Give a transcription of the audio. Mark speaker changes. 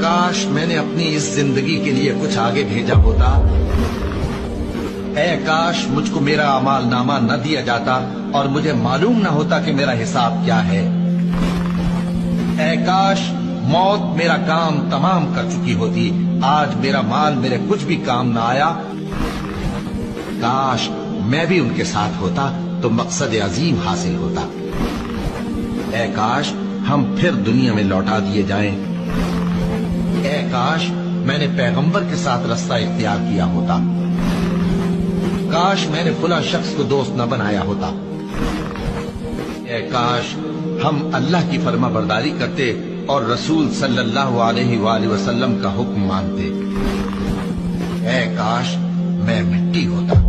Speaker 1: काश मैंने अपनी इस जिंदगी के लिए कुछ आगे भेजा होता। ऐ काश मुझको मेरा अमाल नामा न दिया जाता और मुझे मालूम न होता कि मेरा हिसाब क्या है। ऐ काश मौत मेरा काम तमाम कर चुकी होती, आज मेरा माल मेरे कुछ भी काम न आया। काश मैं भी उनके साथ होता तो मकसद अजीम हासिल होता। ऐ काश हम फिर दुनिया में लौटा दिए जाएं। ऐ काश मैंने पैगंबर के साथ रास्ता इख्तियार किया होता। काश मैंने फला शख्स को दोस्त न बनाया होता। ऐ काश हम अल्लाह की फर्मा बरदारी करते और रसूल सल्लल्लाहु अलैहि वसल्लम का हुक्म मानते। ऐ काश मैं मिट्टी होता।